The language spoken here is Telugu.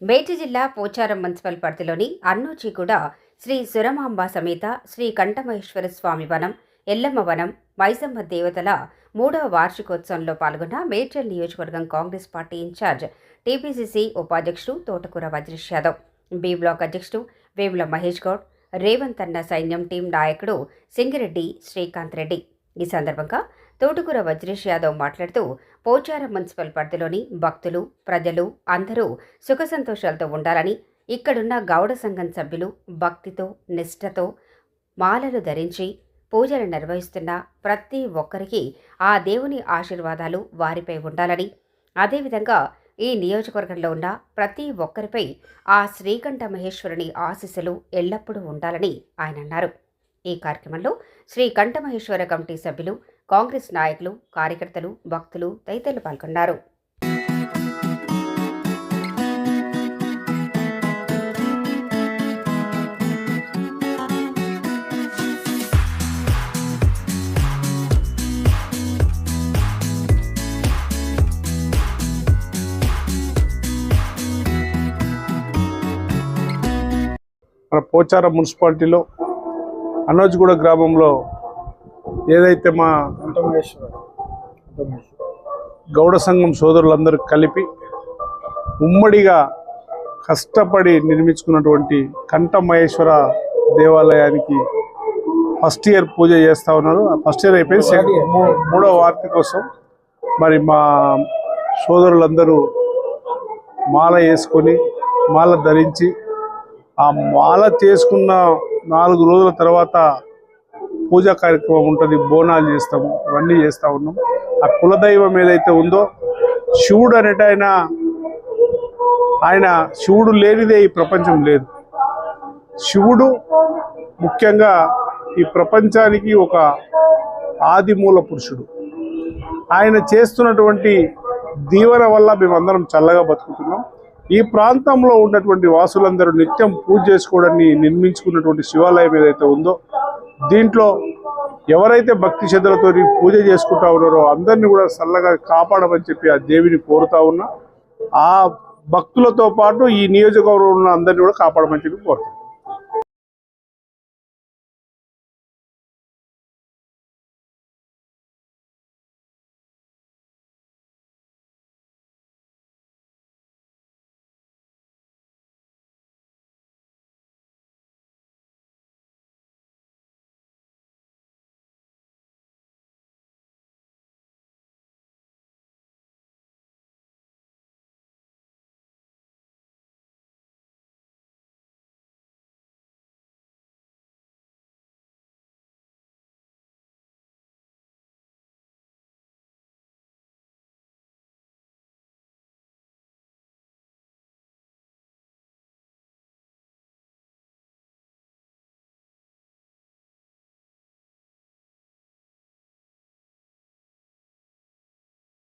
మేడ్చల్ జిల్లా పోచారం మున్సిపల్ పరిధిలోని అన్నూచిగూడ శ్రీ సురమాంబ సమేత శ్రీ కంఠమహేశ్వర స్వామి వనం, ఎల్లమ్మ వనం, మైసమ్మ దేవతల 3వ వార్షికోత్సవంలో పాల్గొన్న మేడ్చల్ నియోజకవర్గం కాంగ్రెస్ పార్టీ ఇన్ఛార్జ్ టీపీసీసీ ఉపాధ్యక్షుడు తోటకూర వజ్రేష్ యాదవ్, బి బ్లాక్ అధ్యక్షుడు వేముల మహేష్ గౌడ్, రేవంత్ అన్న సైన్యం టీం నాయకుడు సింగిరెడ్డి శ్రీకాంత్ రెడ్డి. ఈ సందర్భంగా తోటకూర వజ్రేష్ యాదవ్ మాట్లాడుతూ పోచారం మున్సిపల్ పరిధిలోని భక్తులు, ప్రజలు అందరూ సుఖ సంతోషాలతో ఉండాలని, ఇక్కడున్న గౌడ సంఘం సభ్యులు భక్తితో, నిష్ఠతో మాలలు ధరించి పూజలు నిర్వహిస్తున్న ప్రతి ఒక్కరికి ఆ దేవుని ఆశీర్వాదాలు వారిపై ఉండాలని, అదేవిధంగా ఈ నియోజకవర్గంలో ఉన్న ప్రతి ఒక్కరిపై ఆ శ్రీకంఠ మహేశ్వరుని ఆశీస్సులు ఎల్లప్పుడూ ఉండాలని ఆయన అన్నారు. ఈ కార్యక్రమంలో శ్రీ కంఠమహేశ్వర కమిటీ సభ్యులు, కాంగ్రెస్ నాయకులు, కార్యకర్తలు, భక్తులు తదితరులు పాల్గొన్నారు. మన పోచారం మున్సిపాలిటీలో అన్నోజిగూడ గ్రామంలో ఏదైతే మా గౌడ సంఘం సోదరులందరూ కలిపి ఉమ్మడిగా కష్టపడి నిర్మించుకున్నటువంటి కంఠమహేశ్వర దేవాలయానికి ఫస్ట్ ఇయర్ పూజ చేస్తూ ఉన్నారు. ఆ ఫస్ట్ ఇయర్ అయిపోయి 3వ వార్తి కోసం మరి మా సోదరులందరూ మాల వేసుకొని, మాల ధరించి, ఆ మాల చేసుకున్న 4 రోజుల తర్వాత పూజా కార్యక్రమం ఉంటుంది. బోనాలు చేస్తాము, ఇవన్నీ చేస్తూ ఉన్నాం. ఆ కులదైవం ఏదైతే ఉందో, శివుడు అనేట ఆయన శివుడు లేనిదే ఈ ప్రపంచం లేదు. శివుడు ముఖ్యంగా ఈ ప్రపంచానికి ఒక ఆదిమూల పురుషుడు. ఆయన చేస్తున్నటువంటి దీవెన వల్ల మేమందరం చల్లగా బతుకుతున్నాం. ఈ ప్రాంతంలో ఉన్నటువంటి వాసులందరూ నిత్యం పూజ చేసుకోవడాన్ని నిర్మించుకున్నటువంటి శివాలయం ఏదైతే ఉందో, దీంట్లో ఎవరైతే భక్తి శ్రద్ధలతో పూజ చేసుకుంటా ఉన్నారో అందరినీ కూడా చల్లగా కాపాడమని చెప్పి ఆ దేవిని కోరుతా ఉన్నా. ఆ భక్తులతో పాటు ఈ నియోజకవర్గంలో ఉన్న అందరినీ కూడా కాపాడమని చెప్పి కోరుతాం.